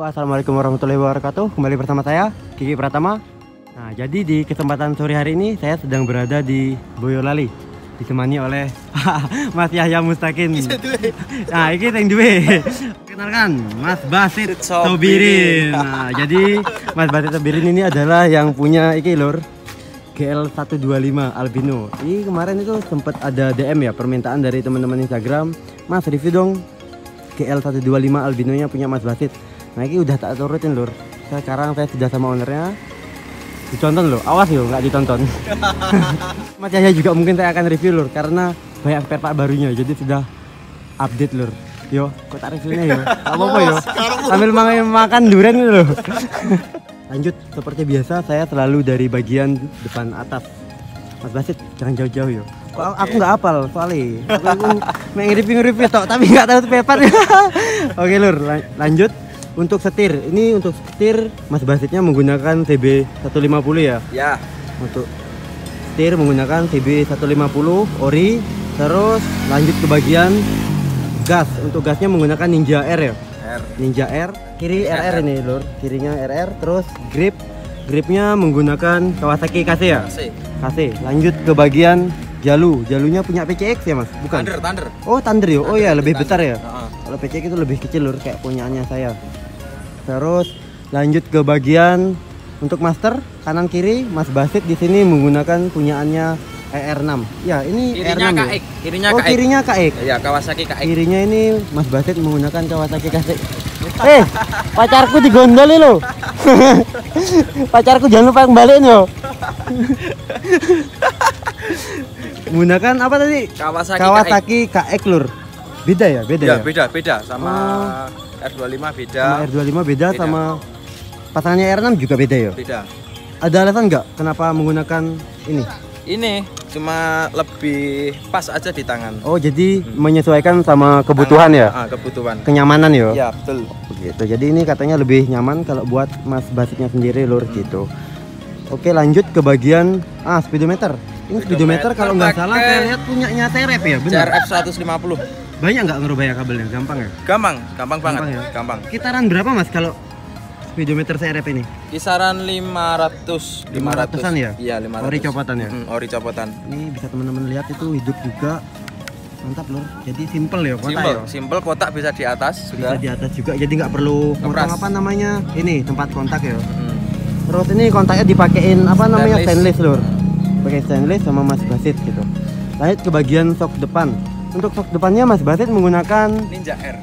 Assalamualaikum warahmatullahi wabarakatuh. Kembali bersama saya Kiki Pratama. Nah, jadi di kesempatan sore hari ini saya sedang berada di Boyolali, ditemani oleh Mas Yahya Mustaqim. Nah, ini yang duwe. Kenalkan, Mas Basit Sobirin. Nah, jadi Mas Basit Sobirin ini adalah yang punya iki lur, GL 125 albino. Ini kemarin itu sempat ada DM ya, permintaan dari teman-teman Instagram, Mas review dong GL 125 albinonya punya Mas Basit. Nah, ini udah tak turutin lur. Sekarang saya sudah sama ownernya. Ditonton loh, awas yo nggak ditonton. Mas Yahya juga mungkin saya akan review lur, karena banyak spare part barunya, jadi sudah update lur. Yo, kok tak reviewnya yo? Apa-apa yo. Sambil makan durian gitu loh. Lanjut, seperti biasa saya selalu dari bagian depan atas. Mas Basit jangan jauh-jauh yo. Aku nggak hafal soalnya. Aku main review tok, tapi nggak tahu spare part. Oke lur, lanjut. Untuk setir, ini untuk setir Mas Basitnya menggunakan TB 150 ya? Ya. Untuk setir menggunakan TB 150 ori. Terus lanjut ke bagian gas. Untuk gasnya menggunakan Ninja R ya? R. Ninja R. Kiri RR ini lur, kirinya RR. Terus gripnya menggunakan Kawasaki KC ya? KC. Lanjut ke bagian jalunya punya PCX ya mas? Bukan? Thunder. Oh Thunder ya? Oh ya lebih besar ya? Kalau PCX itu lebih kecil lur, kayak punyaannya saya. Terus lanjut ke bagian untuk master kanan kiri Mas Basit di sini menggunakan punyaannya ER6. Ya, ini kirinya ER6 KX, ya? kirinya KX. Kirinya KX. Ya, Kawasaki KX. Kirinya ini Mas Basit menggunakan Kawasaki KX. Pacarku digondoli loh. Pacarku jangan lupa kembaliin yo. Menggunakan apa tadi? Kawasaki KX lur. Beda ya? Beda ya? Beda sama R25 beda. Sama R25 beda, sama pasangannya R6 juga beda ya? Beda. Ada alasan nggak kenapa menggunakan ini? Ini cuma lebih pas aja di tangan. Oh, jadi menyesuaikan sama kebutuhan ya? Kebutuhan. Kenyamanan ya? Iya, betul. Begitu. Jadi ini katanya lebih nyaman kalau buat Mas Basitnya sendiri lur gitu. Oke, lanjut ke bagian speedometer. Ini speedometer kalau nggak salah saya lihat punyanya Serep ya, benar? CRF 150. Banyak nggak ngerubah ya kabelnya? Gampang ya? Gampang banget. Ya? Gampang. Kisaran berapa mas kalau speedometer CRF ini? Kisaran 500-an ya? Iya, 500. Ori copotan ya? Ori copotan. Ini bisa teman-teman lihat itu hidup juga mantap lur. Jadi simple ya kotak ya? Simple, kotak bisa di atas juga. Bisa di atas juga, jadi nggak perlu potong apa namanya ini tempat kontak ya. Terus ini kontaknya dipakein apa namanya stainless lur. Pakai stainless sama Mas Basit gitu. Lanjut ke bagian sok depan. Untuk sok depannya Mas Basit menggunakan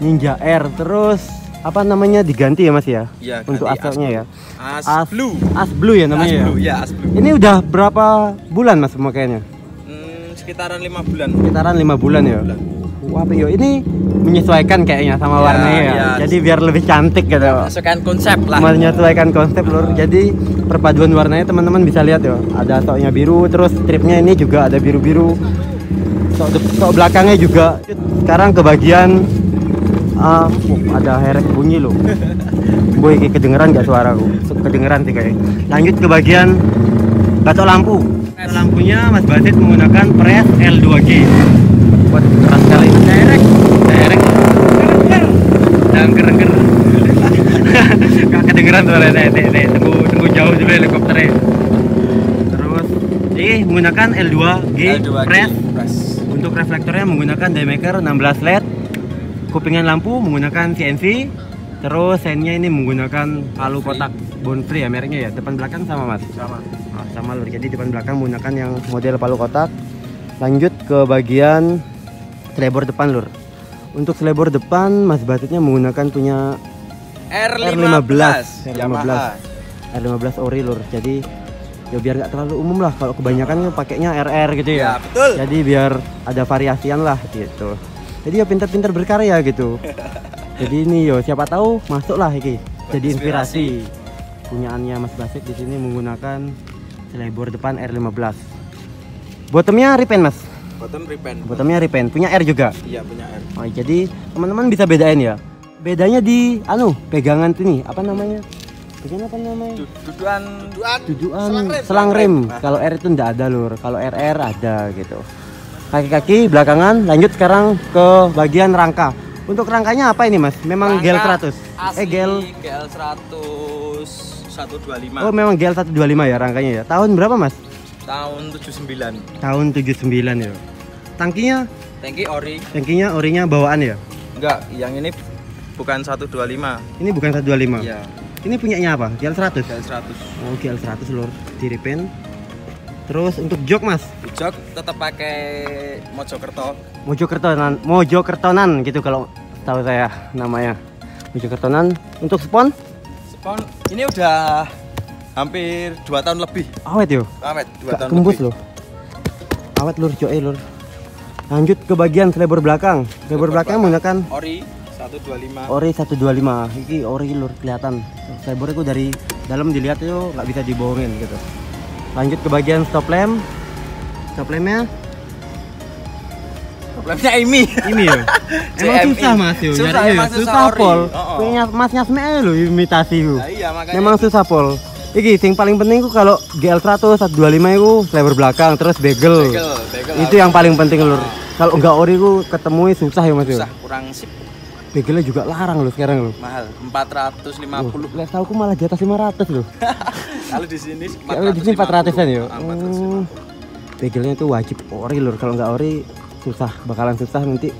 Ninja R. Terus apa namanya diganti ya Mas ya? Iya, untuk asalnya ya. As Blue ya namanya. As Blue. Ini udah berapa bulan Mas pemakaiannya? Sekitaran 5 bulan. Sekitaran 5 bulan ya. Wah, yo ini menyesuaikan kayaknya sama warnanya ya. Jadi biar lebih cantik gitu. Menyesuaikan konsep lah. Menyesuaikan konsep lur. Jadi perpaduan warnanya teman-teman bisa lihat ya. Ada soknya biru, terus stripnya ini juga ada biru-biru. Sok belakangnya juga. Sekarang ke bagian ada herek bunyi loh. Boy, kedengeran nggak suaraku? Kedengeran sih kayaknya. Lanjut ke bagian gacok lampu. Lampunya Mas Basit menggunakan Press L2G. Buat keras sekali. Direct. Dan keren. Gak kedengeran soalnya. Tunggu jauh dulu helikopternya. Terus menggunakan L2G Press. Untuk reflektornya menggunakan Daymaker 16 LED. Kupingan lampu menggunakan CNC. Terus sennya ini menggunakan palu kotak bone free ya mereknya ya. Depan belakang sama Mas? Sama lur. Jadi depan belakang menggunakan yang model palu kotak. Lanjut ke bagian selebor depan lur. Untuk selebor depan Mas Basitnya menggunakan punya R15 ori lur. Jadi ya biar nggak terlalu umum lah, kalau kebanyakan pakainya RR gitu ya. Betul. Jadi biar ada variasian lah gitu. Jadi ya pintar-pintar berkarya gitu. Jadi ini yo siapa tahu masuk lah ini. Jadi inspirasi. Punyaannya Mas Basit di sini menggunakan selebor depan R15. Bottomnya repaint mas? Bottomnya repaint. Punya R juga? Iya punya R. Oh, jadi teman-teman bisa bedain ya. Bedanya di pegangan ini apa namanya? Bagian apa namanya? Duduan selang rem. Kalau R itu enggak ada lur. Kalau RR ada gitu. Kaki-kaki belakangan. Lanjut sekarang ke bagian rangka. Untuk rangkanya apa ini Mas? Memang GL 100? Asli GL GL 100 125. Oh, memang GL 125 ya rangkanya ya. Tahun berapa Mas? Tahun 79. Tahun 79 ya. Tangkinya? Tangki ori. Tangkinya orinya bawaan ya? Enggak, yang ini bukan 125. Ini bukan 125. Iya. Ini punyanya apa? GL 100? GL 100. Oh, GL 100 lur. Diripin. Terus untuk jok Mas? Jok tetap pakai Mojokerto. Mojokertonan gitu kalau tahu saya namanya. Mojokertonan. Untuk spon? Spon ini udah hampir 2 tahun lebih. Awet yo. Awet 2 tahun Kembus lebih. loh. Awet lur, joe lur. Lanjut ke bagian selebor belakang. Selebor belakang menggunakan ori 125. ori 125. Ini ori lur kelihatan. Selebornya itu dari dalam dilihat itu nggak bisa dibohongin gitu. Lanjut ke bagian stop lamp. Stop lampnya Problemnya ini. ini ya. Emang CMI. susah Mas yo. Susah, nyarinya emang yo. susah Susah ori. pol. Oh. Punya Masnya Sme lo imitasi yo. Nah, iya makanya. Memang susah pol. Iki sing paling penting ku kalau GL 100 125 itu selebor belakang terus bagel. Bagel Itu yang paling penting lur. Kalau enggak ori ku ketemu susah ya Mas yo. susah, kurang sip. Begelnya juga larang loh sekarang loh. Mahal 450. Lihat tahu ku malah di atas 500 loh. Kalau di sini Kalau di sini 400-an ya. 450. Begelnya itu wajib ori lur. Kalau nggak ori susah, bakalan susah nanti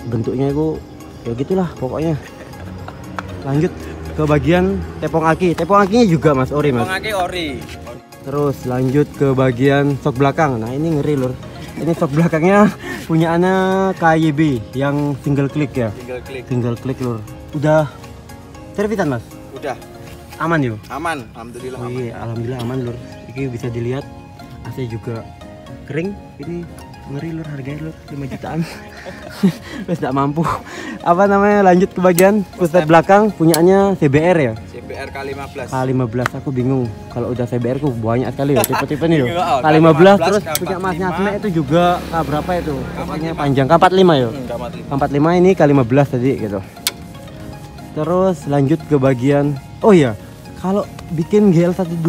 bentuknya itu ya gitulah pokoknya. Lanjut ke bagian tepung aki. Tepung akinya juga Mas ori Mas. Pengaki ori. Terus lanjut ke bagian sok belakang. Nah ini ngeri lur. Ini sok belakangnya punya anak KYB yang single click ya. Single click lur. Udah servisan Mas. Udah Aman yuk. aman, alhamdulillah Oh aman. iya, alhamdulillah aman lur. Ini bisa dilihat AC juga kering. Ini ngeri lur, harganya lur 5 jutaan. Wes tidak mampu. Apa namanya? Lanjut ke bagian pusat belakang punyanya CBR ya. CBR K15. K15 aku bingung. Kalau udah CBR ku banyak sekali ya tipe-tipe nih yo. Iya, K15 K15, terus K45. punya Masnya Asme itu juga K berapa itu? Pokoknya panjang K45 yo. K45 ini K15 tadi gitu. Terus lanjut ke bagian oh iya, kalau bikin GL 125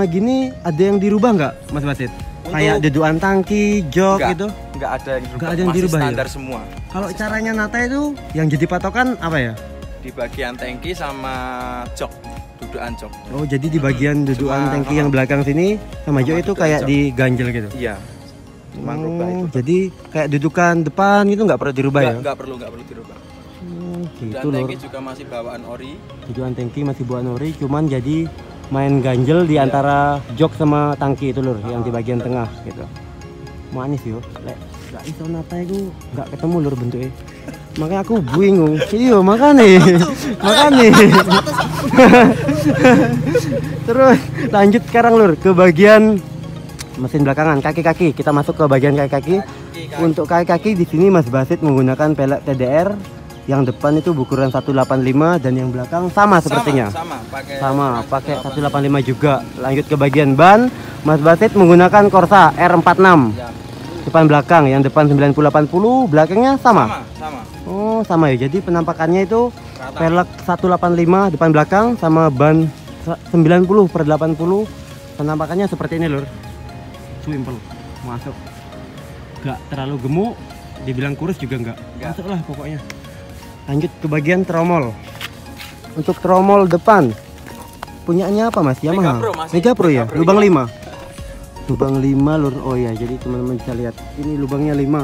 gini ada yang dirubah nggak Mas Basit? Kayak deduan tangki, jok Enggak, gitu. enggak ada yang dirubah. Enggak ada yang Masih dirubah ya? standar semua. Kalau caranya nata itu yang jadi patokan apa ya? Di bagian tangki sama jok, dudukan jok. Oh, jadi di bagian deduan Cuma, tangki yang belakang sini sama jok itu dudukan kayak jok. diganjel gitu. Iya. Cuma rubah itu. Jadi kayak dudukan depan gitu nggak perlu dirubah ya? Enggak perlu dirubah. Gitu Dan lur. tangki juga masih bawaan ori. Deduan tangki masih buat ori, cuman jadi main ganjel di antara jok sama tangki itu lur, yang di bagian tengah gitu. Manis yo. Lek gak iso nata itu nggak ketemu lur bentuknya. Makanya aku bingung. Iya makanya. Terus lanjut sekarang lur ke bagian mesin belakangan, kaki-kaki. Kita masuk ke bagian kaki-kaki. Untuk kaki-kaki di sini Mas Basit menggunakan pelek TDR. Yang depan itu ukuran 185 dan yang belakang sama sepertinya. Sama, pakai 185 juga. Lanjut ke bagian ban, Mas Basit menggunakan Corsa R46. Ya. Depan belakang, yang depan 9080, belakangnya sama. Sama. Oh, sama ya. Jadi penampakannya itu Rata. pelek 185 depan belakang sama ban 90/80. Penampakannya seperti ini, Lur. Simple. Masuk. Gak terlalu gemuk, dibilang kurus juga enggak. Masuklah pokoknya. Lanjut ke bagian tromol. Untuk tromol depan punyanya apa Mas? Yamaha. Mega Pro ya? Lubang 5. Lubang 5 lur. Oh ya, jadi teman-teman bisa lihat. Ini lubangnya 5.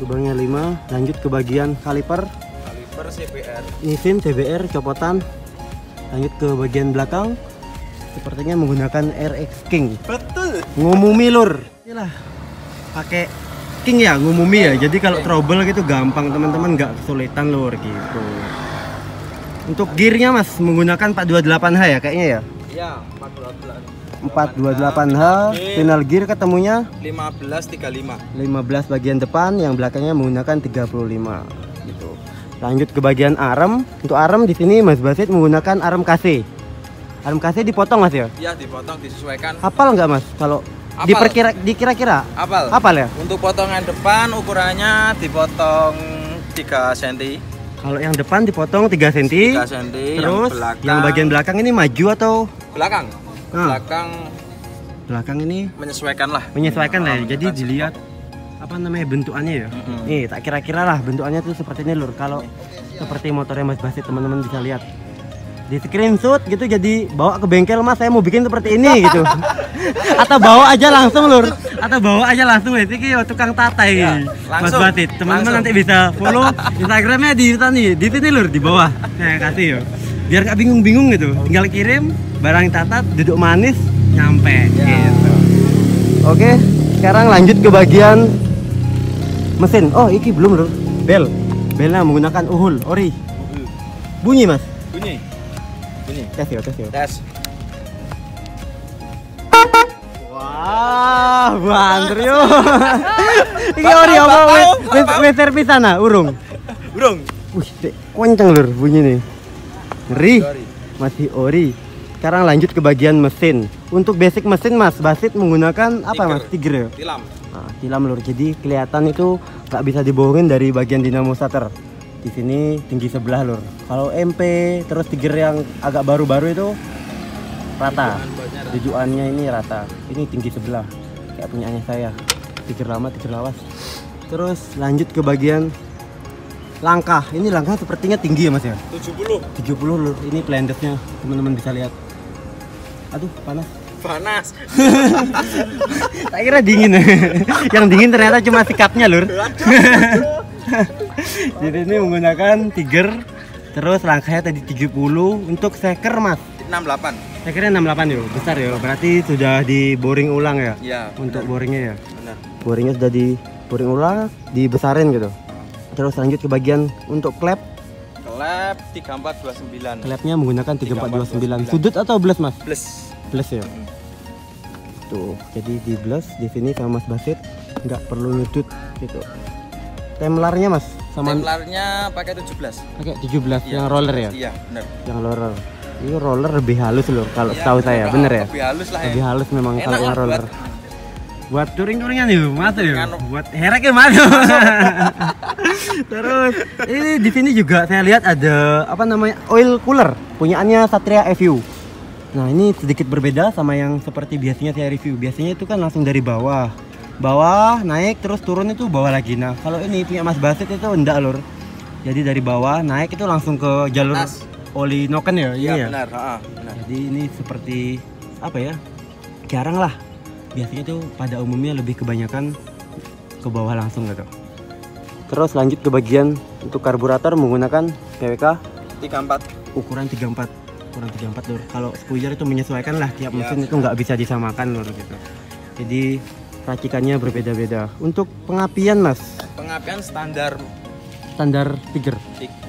Lubangnya 5. Lanjut ke bagian kaliper. Kaliper CBR. Nisin CBR copotan. Lanjut ke bagian belakang. Sepertinya menggunakan RX King. Betul. Ngumumi lur. Inilah pakai King ya, ngumumi ya. Jadi kalau trouble gitu gampang teman-teman, nggak kesulitan lur gitu. Untuk gearnya Mas menggunakan 428H ya kayaknya ya. Iya, 428H. Final gear ketemunya 1535. 15 bagian depan, yang belakangnya menggunakan 35 gitu. Lanjut ke bagian arem. Untuk arem di sini Mas Basit menggunakan arem KC. Arem KC dipotong Mas ya? Iya, dipotong disesuaikan. Hafal nggak Mas kalau Hafal. dikira-kira? Apal. Hafal ya? Untuk potongan depan ukurannya dipotong 3 cm. Kalau yang depan dipotong 3 cm. 3 cm. Terus yang bagian belakang ini maju atau belakang. Ah. Belakang belakang ini menyesuaikan lah. menyesuaikan lah ya. Jadi Menyesuaikan dilihat apa namanya bentukannya ya. Nih tak kira-kira lah bentukannya tuh seperti ini lur. Kalau seperti motornya Mas Basit teman-teman bisa lihat. Di screenshot gitu, jadi bawa ke bengkel Mas, saya mau bikin seperti ini gitu. Atau bawa aja langsung lur. Atau bawa aja langsung ya, ini tukang tata ini Mas Basit. Teman-teman nanti bisa follow Instagramnya di sini lur, di bawah saya kasih ya. Biar gak bingung-bingung gitu, tinggal kirim barang tatat, duduk manis, nyampe gitu. Oke, sekarang lanjut ke bagian mesin. Oh, iki belum lur. Belnya menggunakan uhul ori. Bunyi Mas. Bunyi. Tes ya. Tes. Wah, banter yo. Iki ori apa wis servis sana, urung. Wih, kenceng lur bunyi nih. Ngeri. Masih ori. Sekarang lanjut ke bagian mesin. Untuk basic mesin Mas Basit menggunakan apa Mas? Tiger ya? Tilam. Nah, tilam lur. Jadi kelihatan itu nggak bisa dibohongin dari bagian dinamo starter. Di sini tinggi sebelah lur. Kalau MP terus Tiger yang agak baru-baru itu rata. Tujuannya ini rata. Ini tinggi sebelah kayak punyanya saya. Tiger lama, Tiger lawas. Terus lanjut ke bagian langkah. Ini langkah sepertinya tinggi ya Mas ya? 70 lur. Ini plantesnya teman-teman bisa lihat. Aduh, panas. Tak kira dingin. Yang dingin ternyata cuma sikapnya lur. Jadi ini menggunakan Tiger. Terus langkahnya tadi 70. Untuk seker Mas 68. Sekernya 68 yo, besar yo. Berarti sudah di boring ulang ya? Iya. Untuk boringnya ya? Benar. Boringnya sudah di boring ulang, dibesarin gitu. Terus lanjut ke bagian untuk klep. Klep 3429. Klepnya menggunakan 3429. Sudut atau blast Mas? Blast ya. Tuh, jadi di blast di sini sama Mas Basit nggak perlu nyudut gitu. Templarnya Mas sama Templarnya pakai 17. Pakai 17 yang roller ya? Iya, benar. Yang roller. Ini roller lebih halus loh kalau tahu saya, bener ya? Lebih halus lah ya. Lebih halus memang Enak kalau yang lah roller. Buat touring-touringan yuk, masuk yuk. Anu. Buat hereknya masuk. Terus ini di sini juga saya lihat ada apa namanya oil cooler punyaannya Satria FU. Nah ini sedikit berbeda sama yang seperti biasanya saya review. Biasanya itu kan langsung dari bawah naik terus turun itu bawah lagi. Nah kalau ini punya Mas Basit itu enggak lur. Jadi dari bawah naik itu langsung ke jalur oli noken ya. Iya ya? benar. Benar. Jadi ini seperti apa ya? Jarang lah. Biasanya tuh pada umumnya lebih kebanyakan ke bawah langsung gitu. Terus lanjut ke bagian untuk karburator menggunakan PWK 34. ukuran 34 lur. Kalau spoiler itu menyesuaikan lah tiap mesin itu nggak bisa disamakan lur gitu. Jadi racikannya berbeda-beda. Untuk pengapian Mas? Pengapian standar Tiger.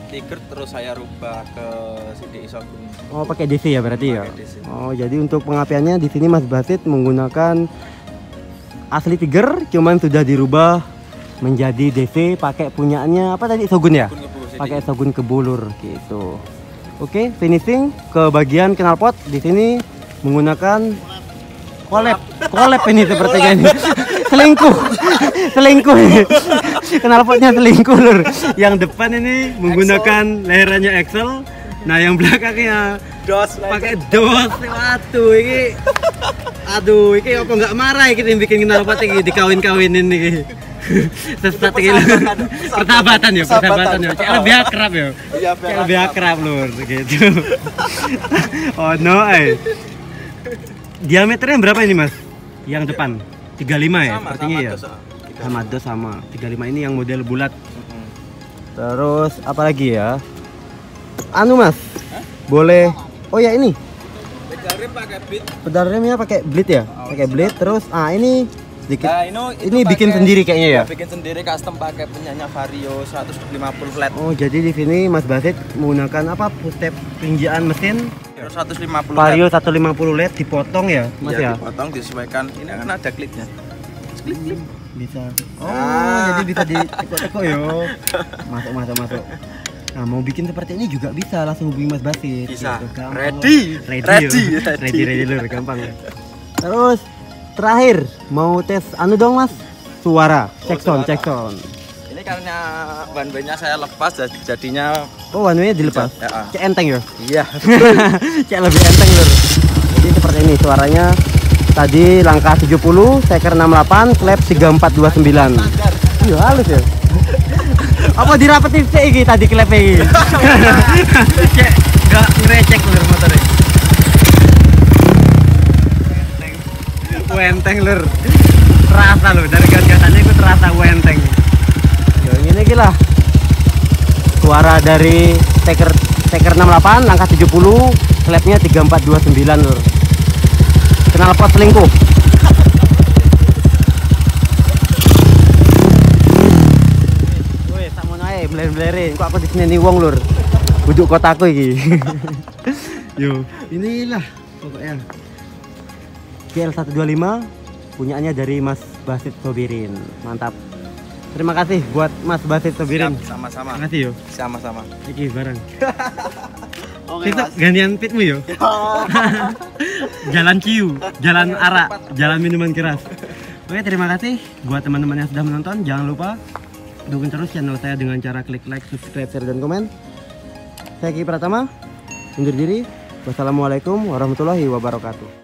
Tiger terus saya rubah ke CDI Shogun. Oh pakai DC ya berarti ya? DC. Oh jadi untuk pengapiannya di sini Mas Basit menggunakan asli Tiger, cuman sudah dirubah menjadi DC pakai punyaannya apa tadi Shogun ya? Pakai Shogun Kebulur gitu. Oke, finishing ke bagian knalpot di sini menggunakan kolab ini sepertinya ini. selingkuh knalpotnya selingkuh lur. Yang depan ini menggunakan leherannya Excel. Nah yang belakangnya pakai dos. Aduh ini apa nggak marah kita bikin knalpot ini dikawin-kawinin nih. Sesat gitu. Persahabatan ya. Kayak lebih akrab ya. Kayak lebih akrab lur gitu. Oh no, diameternya berapa ini Mas? Yang depan 35 ya sepertinya ya. Sama 35 ini yang model bulat. Terus apa lagi ya? Anu Mas. Boleh. Oh ya ini. Pedal rem pakai blade. Pedal remnya pakai blade ya? Pakai blade terus ini sedikit. Nah, ini bikin sendiri kayaknya ya? Bikin sendiri custom pakai penyanya Vario 150 flat. Oh, jadi di sini Mas Basit menggunakan apa? Step rinjaan mesin 150 Vario 150 LED dipotong ya, Mas ya? Dipotong disesuaikan. Ini kan ada klipnya. Klip. Bisa. Oh, jadi bisa ditekuk-tekuk yo. Masuk. Nah, mau bikin seperti ini juga bisa, langsung hubungi Mas Basit. Bisa. Gitu, ready lur, gampang ya. Terus terakhir mau tes anu dong Mas, suara, cek sound. Ini karena one way-nya saya lepas jadinya. Oh one way-nya dilepas? Ya. Cek enteng ya? Iya. Cek lebih enteng lur. Jadi seperti ini suaranya tadi langkah 70, steker 68, klep 3429. Iya halus ya. Apa dirapetin sih iki tadi klepnya iki? Cek, gak ngerecek lur motornya. Wenteng lur. Terasa lho dari gas-gasannya itu terasa wenteng. Yo ngene iki lah. Suara dari steker 68 langkah 70, klepnya 3429 lur. Kenal pot selingkuh. Woi, sakmono ae bler-blere. Kok aku diseneni wong lur. Bujuk kotaku iki. Yo, inilah pokoknya. GL125 punyanya dari Mas Basit Sobirin. Mantap. Terima kasih buat Mas Basit Sobirin. Sama-sama. Terima kasih yo. Sama-sama. Iki barang. Oke, Kita Mas. gantian pitmu yo. Jalan ciu, jalan arak, jalan minuman keras. Oke, terima kasih buat teman-teman yang sudah menonton. Jangan lupa dukung terus channel saya dengan cara klik like, subscribe, share, dan komen. Saya Kiki Pratama, undur diri. Wassalamualaikum warahmatullahi wabarakatuh.